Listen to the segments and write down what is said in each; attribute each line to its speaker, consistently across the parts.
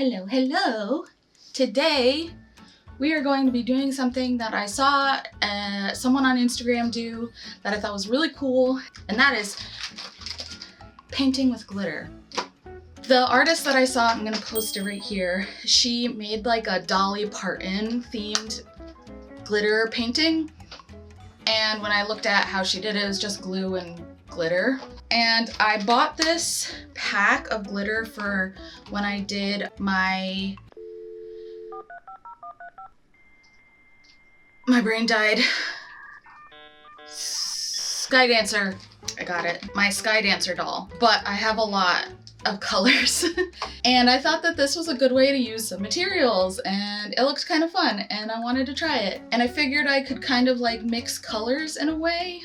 Speaker 1: Hello, hello. Today we are going to be doing something that I saw someone on Instagram do that I thought was really cool, and that is painting with glitter. The artist that I saw, I'm gonna post it right here, she made like a Dolly Parton themed glitter painting, and when I looked at how she did it, it was just glue and glitter. And I bought this pack of glitter for when I did my brain died. Sky Dancer. I got it. My Sky Dancer doll. But I have a lot of colors. And I thought that this was a good way to use some materials, and it looked kind of fun, and I wanted to try it. And I figured I could kind of like mix colors in a way.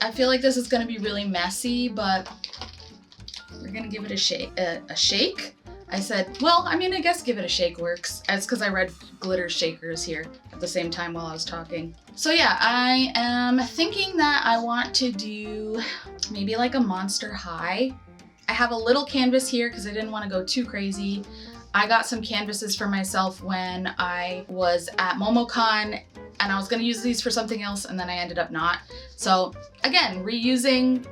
Speaker 1: I feel like this is gonna be really messy, but we're gonna give it a shake. A shake? I said, well, I mean, I guess give it a shake works. It's because I read glitter shakers here at the same time while I was talking. So yeah, I am thinking that I want to do maybe like a Monster High. I have a little canvas here because I didn't want to go too crazy. I got some canvases for myself when I was at MomoCon, and I was gonna use these for something else, and then I ended up not. So again, reusing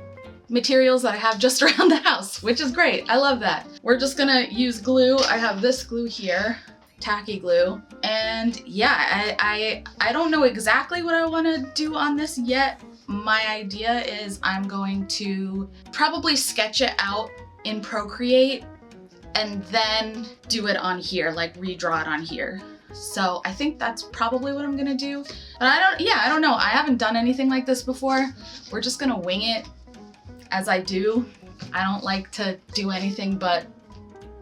Speaker 1: materials that I have just around the house, which is great. I love that. We're just gonna use glue. I have this glue here, tacky glue. And yeah, I don't know exactly what I wanna do on this yet. My idea is I'm going to probably sketch it out in Procreate and then do it on here, like redraw it on here. So I think that's probably what I'm gonna do. But I don't know. I haven't done anything like this before. We're just gonna wing it as I do. I don't like to do anything but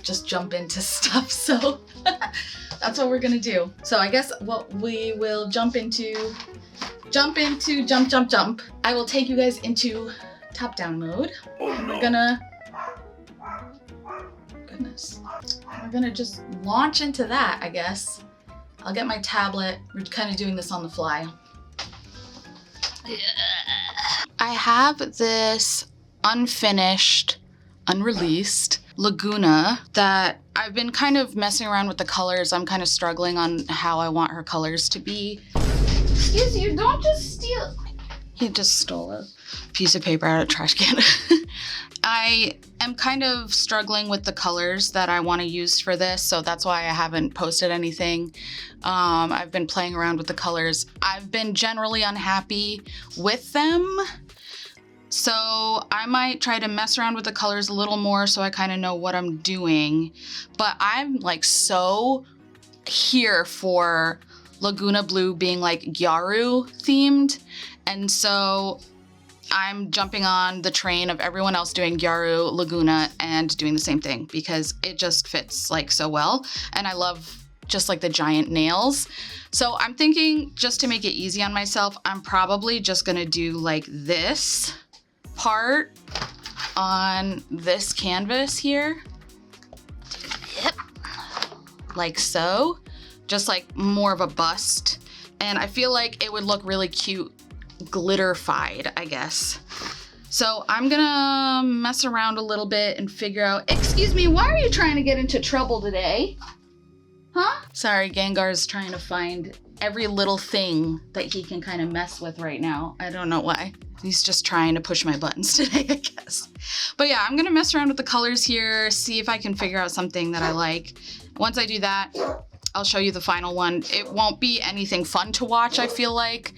Speaker 1: just jump into stuff. So that's what we're gonna do. So I guess what we will jump. I will take you guys into top-down mode. And we're gonna, goodness. We're gonna just launch into that, I guess. I'll get my tablet. We're kind of doing this on the fly. I have this unfinished, unreleased Lagoona that I've been kind of messing around with the colors. I'm kind of struggling on how I want her colors to be. Excuse you, don't just steal. He just stole a piece of paper out of a trash can. I am kind of struggling with the colors that I want to use for this, so that's why I haven't posted anything. I've been playing around with the colors. I've been generally unhappy with them, so I might try to mess around with the colors a little more so I kind of know what I'm doing. But I'm like so here for Lagoona Blue being like Gyaru themed, and so I'm jumping on the train of everyone else doing Gyaru Lagoona and doing the same thing because it just fits like so well, and I love just like the giant nails. So I'm thinking, just to make it easy on myself, I'm probably just gonna do like this part on this canvas here. Yep. Like so. Just like more of a bust. And I feel like it would look really cute glitterified, I guess. So I'm gonna mess around a little bit and figure out, excuse me, why are you trying to get into trouble today? Huh? Sorry, Gengar's trying to find every little thing that he can kind of mess with right now. I don't know why. He's just trying to push my buttons today, I guess. But yeah, I'm gonna mess around with the colors here, see if I can figure out something that I like. Once I do that, I'll show you the final one. It won't be anything fun to watch, I feel like,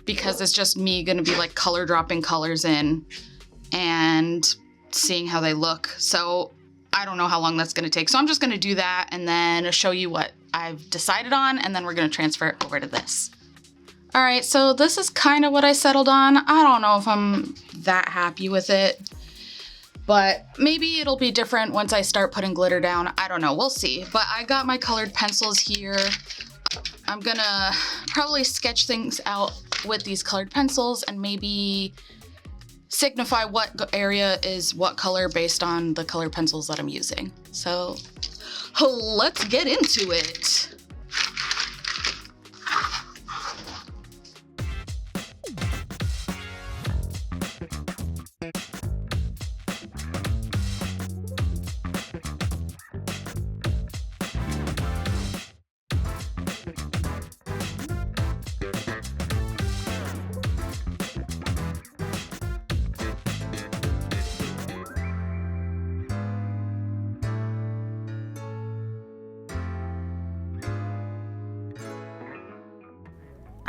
Speaker 1: because it's just me gonna be like color dropping colors in and seeing how they look. So I don't know how long that's gonna take. So I'm just gonna do that and then show you what I've decided on, and then we're gonna transfer it over to this. All right, so this is kind of what I settled on. I don't know if I'm that happy with it, but maybe it'll be different once I start putting glitter down. I don't know, we'll see. But I got my colored pencils here. I'm gonna probably sketch things out with these colored pencils and maybe signify what area is what color based on the colored pencils that I'm using. So let's get into it.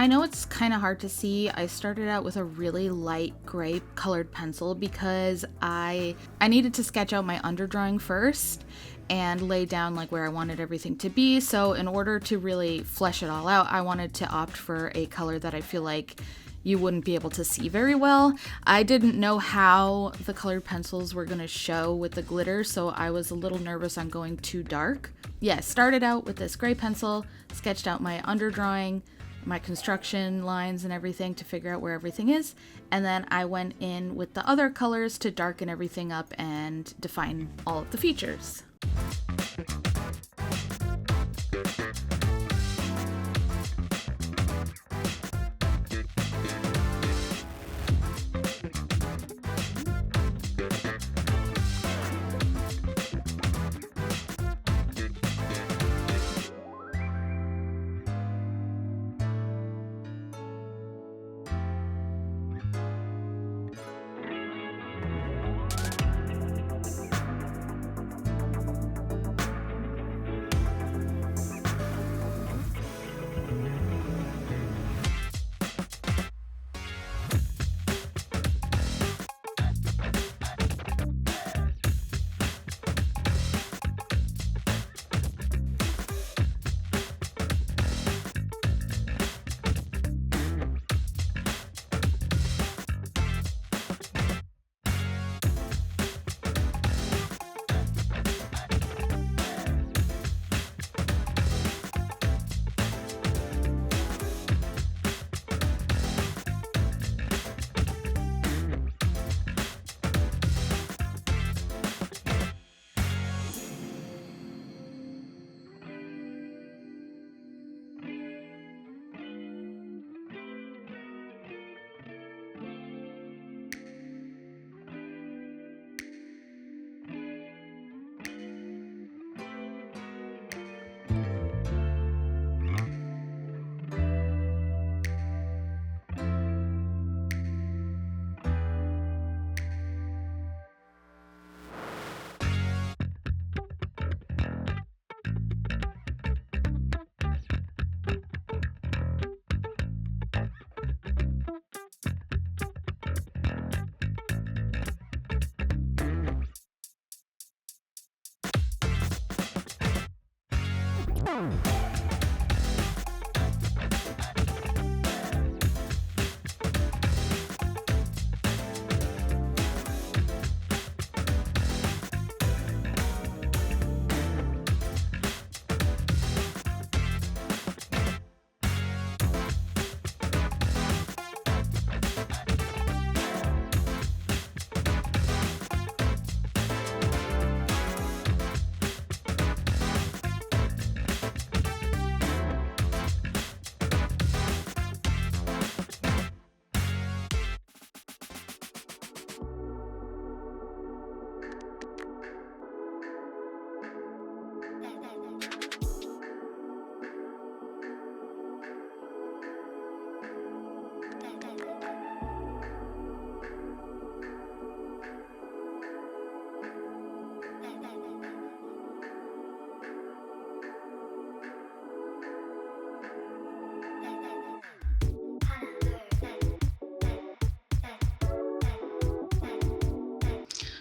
Speaker 2: I know it's kind of hard to see. I started out with a really light gray colored pencil because I needed to sketch out my underdrawing first and lay down like where I wanted everything to be. So in order to really flesh it all out, I wanted to opt for a color that I feel like you wouldn't be able to see very well. I didn't know how the colored pencils were going to show with the glitter, so I was a little nervous on going too dark. Yeah, started out with this gray pencil, sketched out my underdrawing, my construction lines and everything to figure out where everything is, and then I went in with the other colors to darken everything up and define all of the features.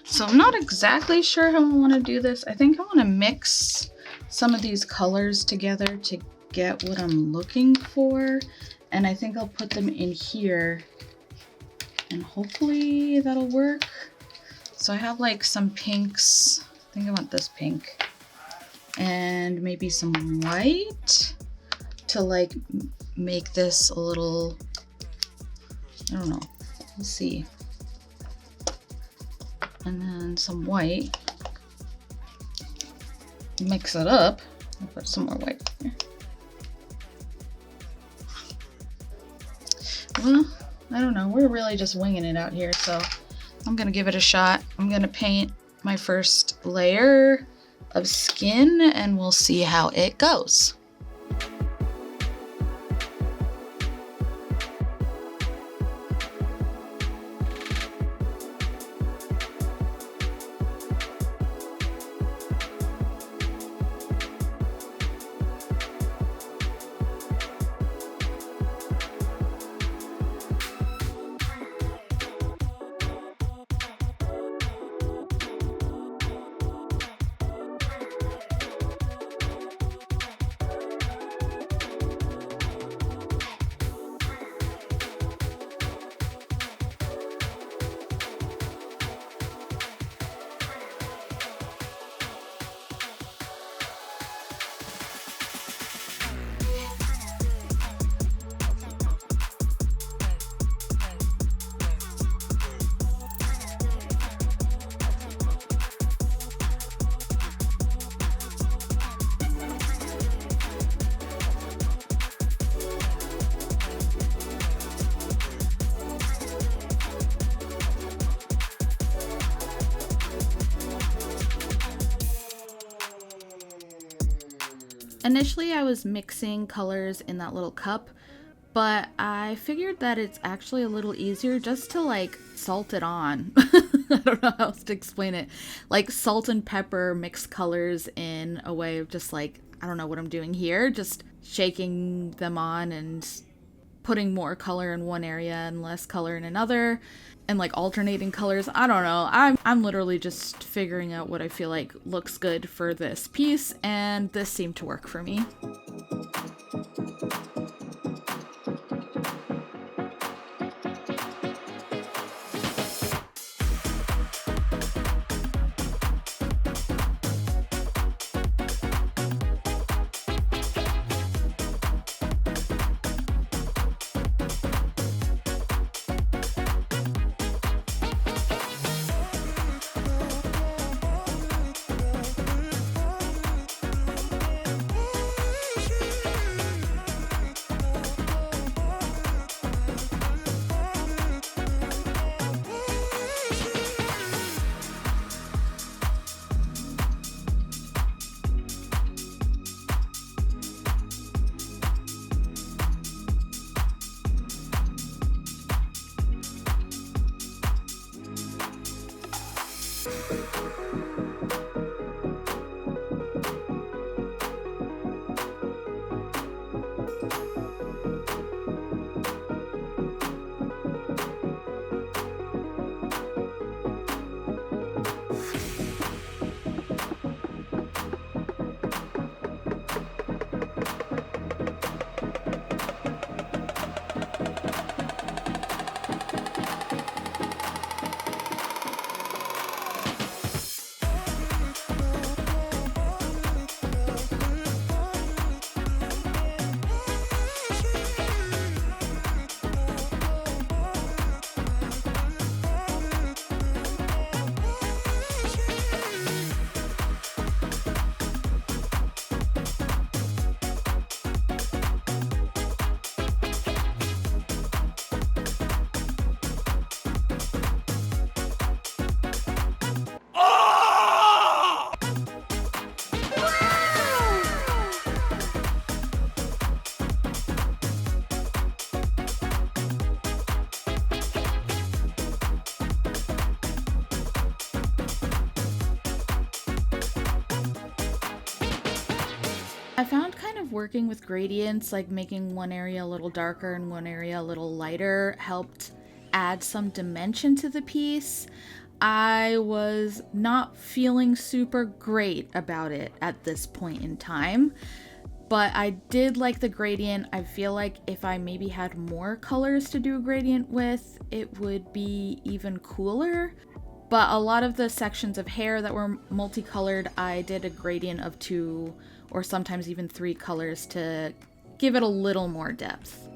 Speaker 1: So I'm not exactly sure how I want to do this. I think I want to mix some of these colors together to get what I'm looking for. And I think I'll put them in here and hopefully that'll work. So I have like some pinks. I think I want this pink and maybe some white to like make this a little, I don't know, let's see. And then some white. Mix it up. I'll put some more white here. Well, I don't know. We're really just winging it out here, so I'm gonna give it a shot. I'm gonna paint my first layer of skin and we'll see how it goes.
Speaker 2: Initially, I was mixing colors in that little cup, but I figured that it's actually a little easier just to like salt it on. I don't know how else to explain it. Like salt and pepper mixed colors in a way of just like, I don't know what I'm doing here, just shaking them on and putting more color in one area and less color in another and like alternating colors. I don't know. I'm literally just figuring out what I feel like looks good for this piece, and this seemed to work for me. I found kind of working with gradients, like making one area a little darker and one area a little lighter, helped add some dimension to the piece. I was not feeling super great about it at this point in time, but I did like the gradient. I feel like if I maybe had more colors to do a gradient with, it would be even cooler. But a lot of the sections of hair that were multicolored, I did a gradient of 2 or sometimes even 3 colors to give it a little more depth.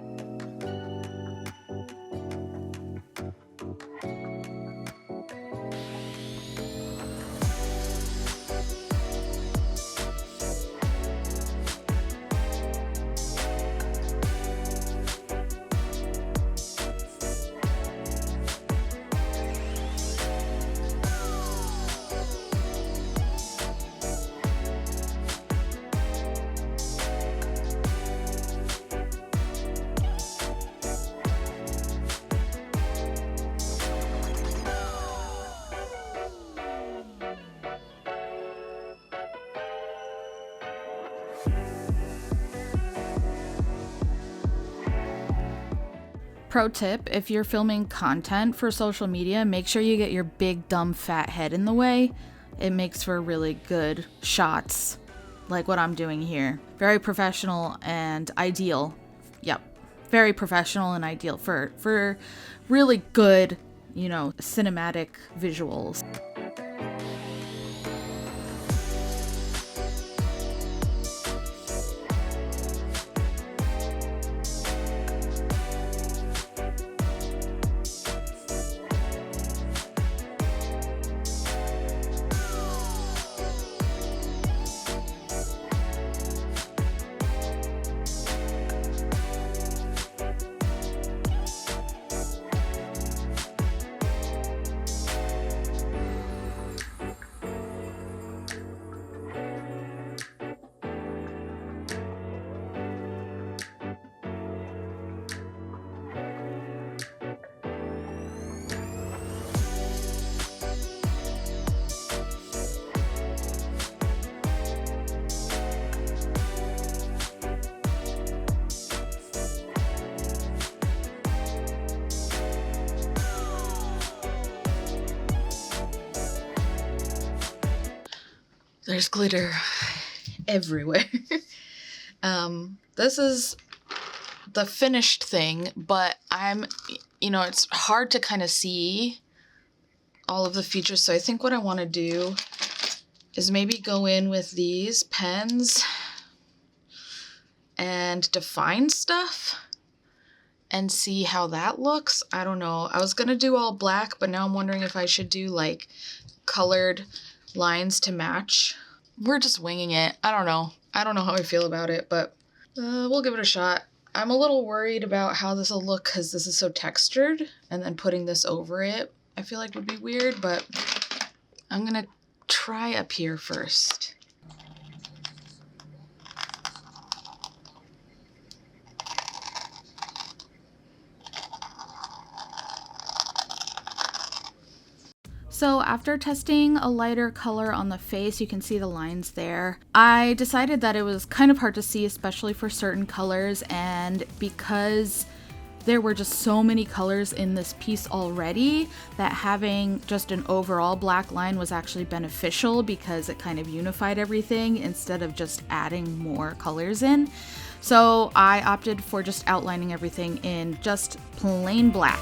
Speaker 2: Pro tip, if you're filming content for social media, make sure you get your big dumb fat head in the way. It makes for really good shots, like what I'm doing here. Very professional and ideal. Yep, very professional and ideal for really good, cinematic visuals.
Speaker 1: There's glitter everywhere. This is the finished thing, but it's hard to kind of see all of the features. So I think what I want to do is maybe go in with these pens and define stuff and see how that looks. I don't know. I was gonna do all black, but now I'm wondering if I should do like colored lines to match. We're just winging it. I don't know. I don't know how I feel about it, but we'll give it a shot. I'm a little worried about how this will look because this is so textured, and then putting this over it I feel like would be weird, but I'm gonna try up here first.
Speaker 2: So after testing a lighter color on the face, you can see the lines there. I decided that it was kind of hard to see, especially for certain colors, and because there were just so many colors in this piece already, that having just an overall black line was actually beneficial because it kind of unified everything instead of just adding more colors in. So I opted for just outlining everything in just plain black.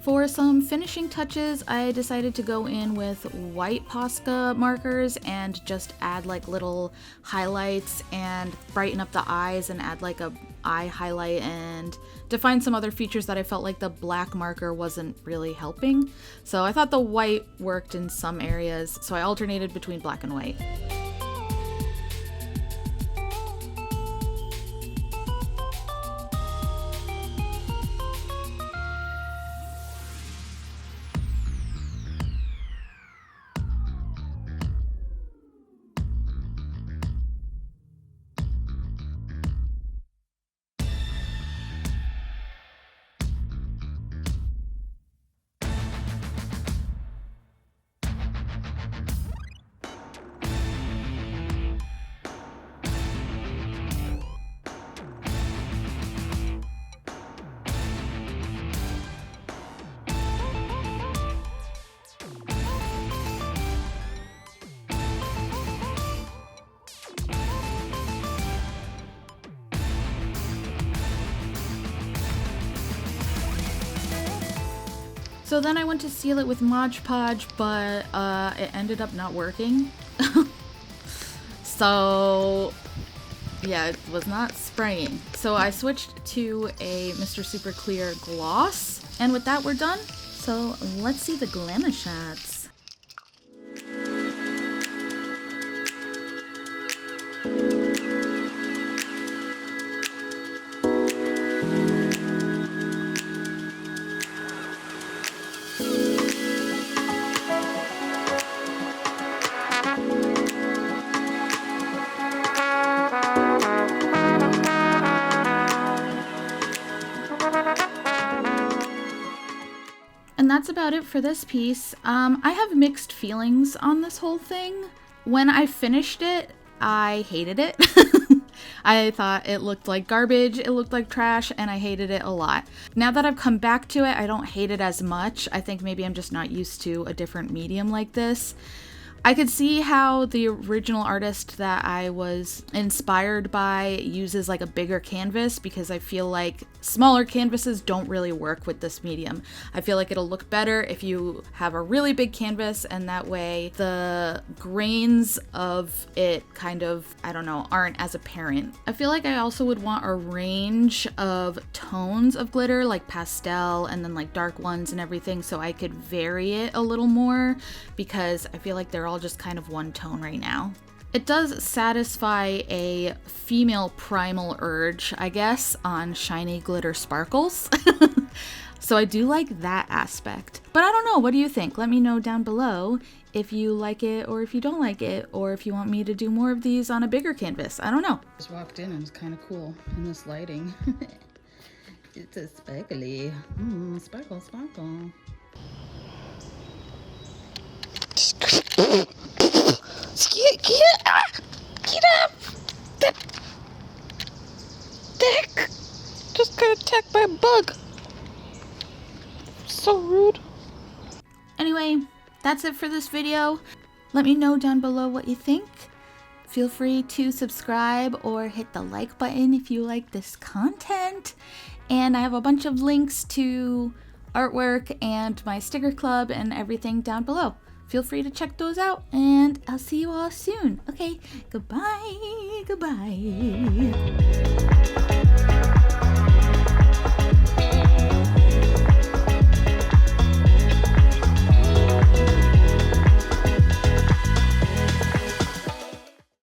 Speaker 2: For some finishing touches, I decided to go in with white Posca markers and just add like little highlights and brighten up the eyes and add like a eye highlight and define some other features that I felt like the black marker wasn't really helping. So I thought the white worked in some areas, so I alternated between black and white. So then I went to seal it with Mod Podge, but it ended up not working. So yeah, it was not spraying. So I switched to a Mr. Super Clear gloss, and with that we're done. So let's see the glamour shots. And that's about it for this piece. I have mixed feelings on this whole thing. When I finished it, I hated it. I thought it looked like garbage, it looked like trash, and I hated it a lot. Now that I've come back to it, I don't hate it as much. I think maybe I'm just not used to a different medium like this. I could see how the original artist that I was inspired by uses like a bigger canvas, because I feel like Smaller canvases don't really work with this medium. I feel like it'll look better if you have a really big canvas, and that way the grains of it kind of, I don't know, aren't as apparent. I feel like I also would want a range of tones of glitter, like pastel and then like dark ones and everything, so I could vary it a little more, because I feel like they're all just kind of one tone right now. It does satisfy a female primal urge, I guess, on shiny glitter sparkles. So I do like that aspect. But I don't know, what do you think? Let me know down below if you like it or if you don't like it, or if you want me to do more of these on a bigger canvas. I don't know.
Speaker 1: Just walked in and it's kind of cool in this lighting. It's a sparkly. Sparkle, sparkle. Get up! The heck? Just got attacked by a bug. So rude.
Speaker 2: Anyway, that's it for this video. Let me know down below what you think. Feel free to subscribe or hit the like button if you like this content. And I have a bunch of links to artwork and my sticker club and everything down below. Feel free to check those out, and I'll see you all soon. Okay, goodbye, goodbye.